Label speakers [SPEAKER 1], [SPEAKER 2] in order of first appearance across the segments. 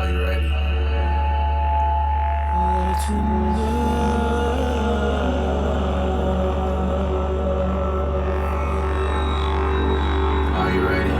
[SPEAKER 1] Are you ready? Are you ready?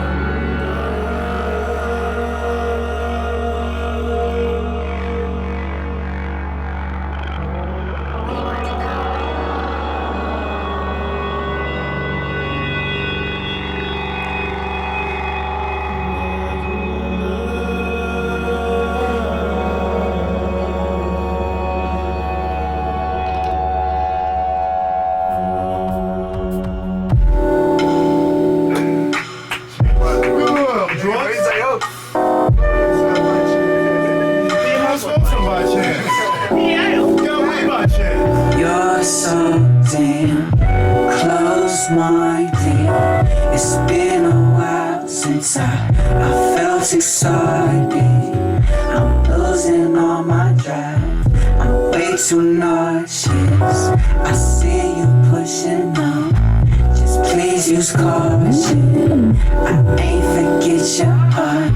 [SPEAKER 2] You're so damn close-minded. It's been a while since I felt excited. I'm losing all my drive. I'm way too nauseous. I see you pushing up. Just please use caution. I ain't forget your heart.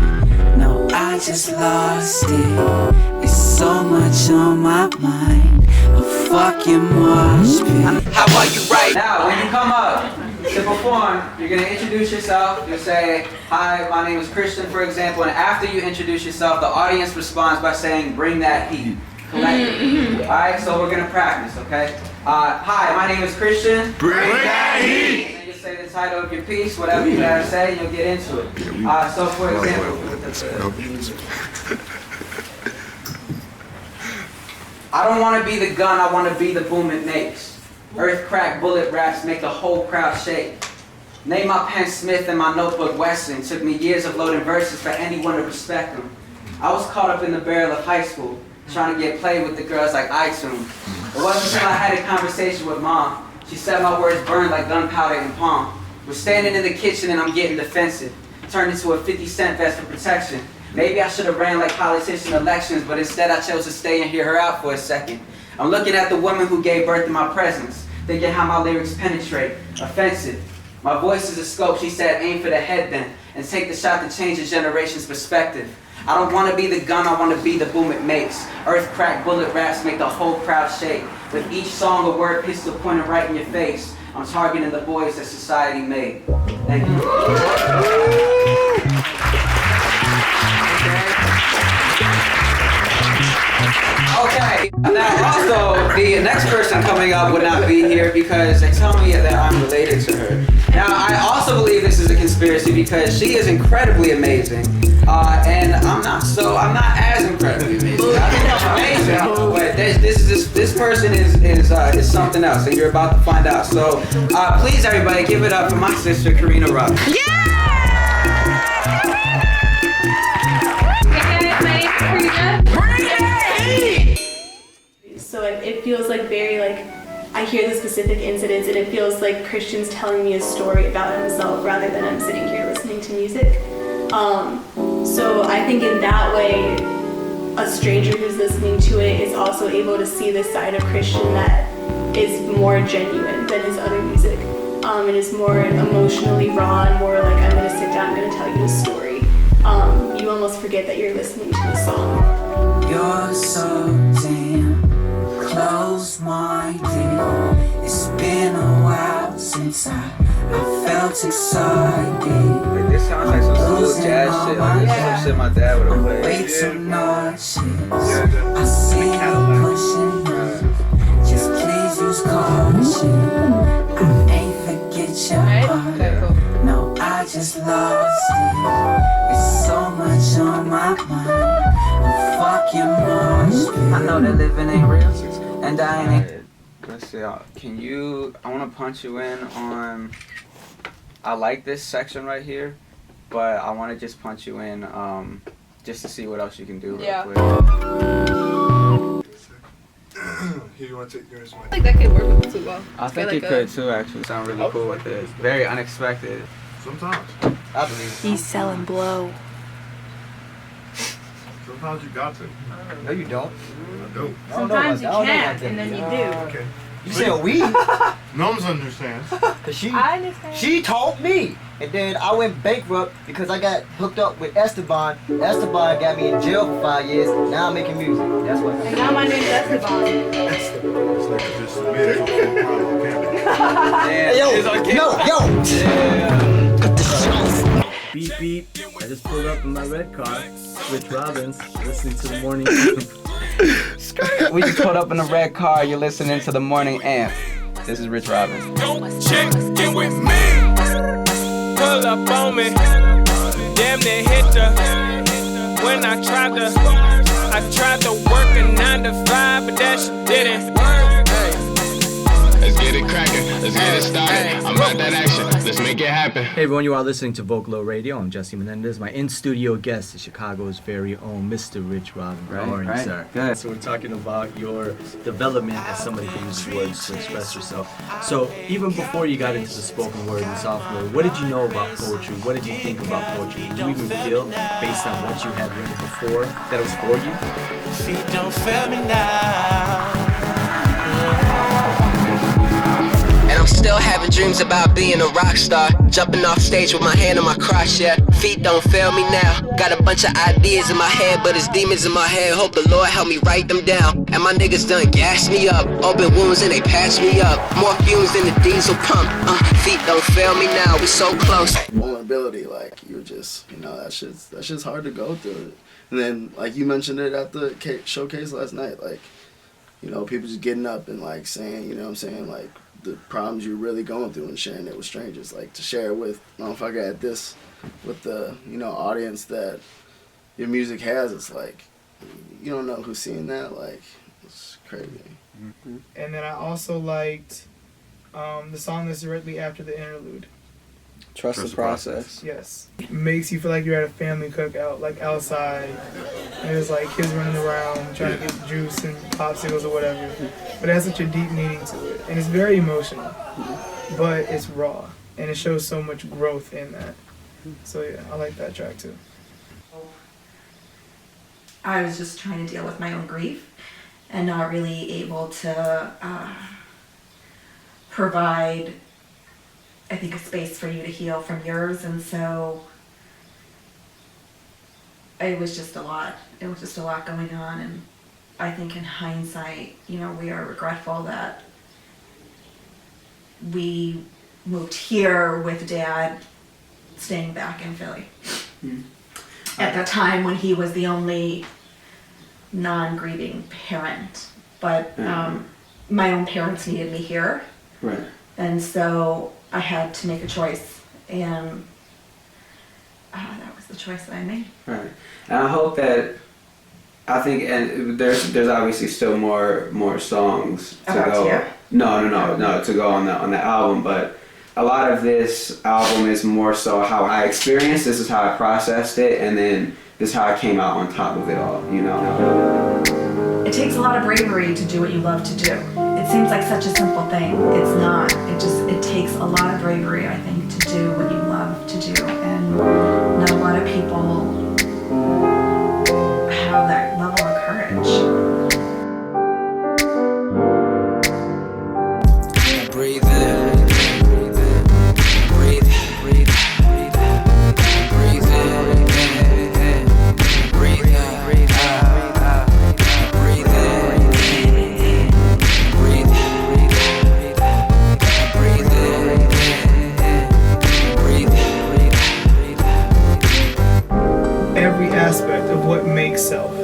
[SPEAKER 2] No, I just lost it. It's so much on my mind. A fucking mosh pit.
[SPEAKER 3] How are you right now? When you come up to perform, you're gonna introduce yourself. You'll say, "Hi, my name is Christian," for example. And after you introduce yourself, the audience responds by saying, "Bring that heat." Collectively. All right. So we're gonna practice. Okay. Hi, my name is Christian.
[SPEAKER 1] Bring that heat.
[SPEAKER 3] And you say the title of your piece, whatever you gotta say, and you'll get into it. So for example. I don't want to be the gun, I want to be the boom it makes. Earth crack bullet raps make the whole crowd shake. Name my pen Smith and my notebook Wesson. Took me years of loading verses for anyone to respect them. I was caught up in the barrel of high school, trying to get played with the girls like iTunes. It wasn't until I had a conversation with mom. She said my words burned like gunpowder in palm. We're standing in the kitchen and I'm getting defensive. Turned into a 50-cent vest for protection. Maybe I should have ran like politician elections, but instead I chose to stay and hear her out for a second. I'm looking at the woman who gave birth to my presence, thinking how my lyrics penetrate, offensive. My voice is a scope, she said, aim for the head then, and take the shot to change a generation's perspective. I don't want to be the gun, I want to be the boom it makes. Earth crack bullet raps make the whole crowd shake. With each song a word pistol pointed right in your face. I'm targeting the boys that society made. Thank you. Okay, now also, the next person coming up would not be here because they tell me that I'm related to her. Now, I also believe this is a conspiracy because she is incredibly amazing, and I'm not as incredibly amazing. I think I'm amazing, but this person is something else, and you're about to find out. So, please, everybody, give it up for my sister, Karina Robbins.
[SPEAKER 4] So it feels like very like I hear the specific incidents and it feels like Christian's telling me a story about himself rather than I'm sitting here listening to music. So I think in that way, a stranger who's listening to it is also able to see the side of Christian that is more genuine than his other music. And is more emotionally raw and more like I'm gonna sit down, I'm gonna tell you a story. You almost forget that you're listening to the song.
[SPEAKER 2] You're so damn close-minded. It's been a while since I felt excited.
[SPEAKER 3] This sounds like some smooth jazz shit. Like this is some shit my dad would have played.
[SPEAKER 2] Way too nauseous. I see you pushing up. Just please use caution. I ain't forget your heart. No, I just lost it. It's so much on my mind. Fucking mosh pit.
[SPEAKER 3] I know that living ain't real, and dying ain't. Let's see, I want to punch you in on, I like this section right here, but I want to just punch you in just to see what else you can do real quick.
[SPEAKER 5] Here, you want to take yours?
[SPEAKER 6] I think that could work with the football.
[SPEAKER 3] I think you could too, actually. Sound really cool with it. Very unexpected.
[SPEAKER 5] Sometimes.
[SPEAKER 3] I believe.
[SPEAKER 6] He's selling blow.
[SPEAKER 5] Sometimes you got to.
[SPEAKER 3] No, you don't.
[SPEAKER 5] I don't.
[SPEAKER 6] Sometimes you can't, and then you do.
[SPEAKER 5] Okay.
[SPEAKER 1] You said we?
[SPEAKER 5] Noms understands.
[SPEAKER 1] Cause
[SPEAKER 6] I understand.
[SPEAKER 1] she taught me. And then I went bankrupt because I got hooked up with Esteban. Esteban got me in jail for 5 years. Now I'm making music. That's what.
[SPEAKER 6] And now my name's Esteban.
[SPEAKER 5] It's like I just submitted on Apollo campus.
[SPEAKER 1] Hey, yo,
[SPEAKER 7] Beep beep. I just pulled up in my red car. Rich Robbins, listening to the morning.
[SPEAKER 3] We just pulled up in a red car. You're listening to the morning amp. This is Rich Robbins.
[SPEAKER 8] Don't check in with me. Pull up on me. Damn near hit the. When I tried to work a 9 to 5, but that shit didn't work.
[SPEAKER 9] Let's get it cracking, let's get it started. I'm about that action, let's make it happen.
[SPEAKER 7] Hey everyone, you are listening to Vocalo Radio. I'm Jesse Menendez. My in-studio guest is Chicago's very own Mr. Rich Robbins. How are you, sir?
[SPEAKER 3] Good.
[SPEAKER 7] So we're talking about your development as somebody who uses words to express yourself. So even before you got into the spoken word and software, what did you know about poetry? What did you think about poetry? Did you even feel, based on what you had written before, that it was for you?
[SPEAKER 8] Feet don't fail me now.
[SPEAKER 10] And I'm still having dreams about being a rock star. Jumping off stage with my hand on my crotch, yeah. Feet don't fail me now. Got a bunch of ideas in my head, but it's demons in my head. Hope the Lord help me write them down. And my niggas done gas me up. Open wounds and they patch me up. More fumes than the diesel pump. Feet don't fail me now, we so close.
[SPEAKER 11] Vulnerability, like, you're just, that shit's hard to go through. And then, like, you mentioned it at the showcase last night, like, people just getting up and, like, saying, like, the problems you're really going through and sharing it with strangers. Like, to share it with, motherfucker at this, with the, audience that your music has, it's like, you don't know who's seeing that, like, it's crazy.
[SPEAKER 12] Mm-hmm. And then I also liked the song that's directly after the interlude.
[SPEAKER 3] Trust the process.
[SPEAKER 12] Yes. It makes you feel like you're at a family cookout, like outside. And there's like kids running around trying to get juice and popsicles or whatever. But it has such a deep meaning to it. And it's very emotional. But it's raw. And it shows so much growth in that. So yeah, I like that track too.
[SPEAKER 13] I was just trying to deal with my own grief and not really able to provide, I think, a space for you to heal from yours, and so it was just a lot. It was just a lot going on, and I think in hindsight, we are regretful that we moved here with Dad staying back in Philly. At that time when he was the only non-grieving parent, but my own parents needed me here.
[SPEAKER 3] Right.
[SPEAKER 13] And so I had to make a choice, and that was the choice that I made.
[SPEAKER 3] Right. And I hope that, and there's obviously still more songs to go.
[SPEAKER 13] Here?
[SPEAKER 3] No, to go on the album, but a lot of this album is more so how I experienced. This is how I processed it, and then this is how I came out on top of it all.
[SPEAKER 13] It takes a lot of bravery to do what you love to do. It seems like such a simple thing. It's not. It takes a lot of bravery, I think, to do what you love to do. And not a lot of people have that level of courage.
[SPEAKER 10] Breathe in, breathe in, breathe in, breathe in, breathe in, breathe in, breathe out, breathe in, breathe in, breathe in, breathe in.
[SPEAKER 12] Every aspect of what makes self.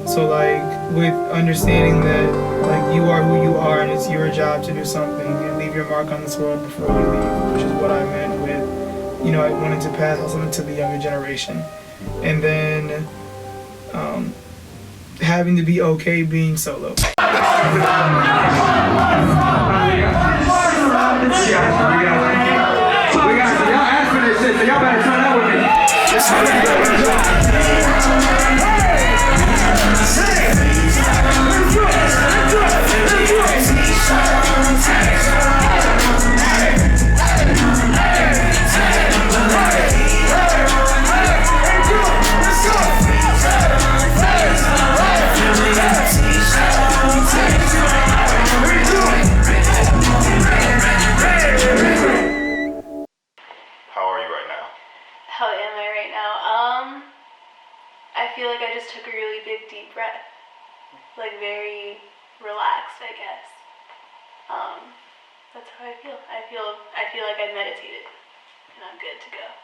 [SPEAKER 12] So like with understanding that like you are who you are and it's your job to do something and leave your mark on this world before you leave, which is what I meant with, I wanted to pass on something to the younger generation. And then having to be okay being solo.
[SPEAKER 4] like very relaxed, I guess. That's how I feel. I feel like I meditated and I'm good to go.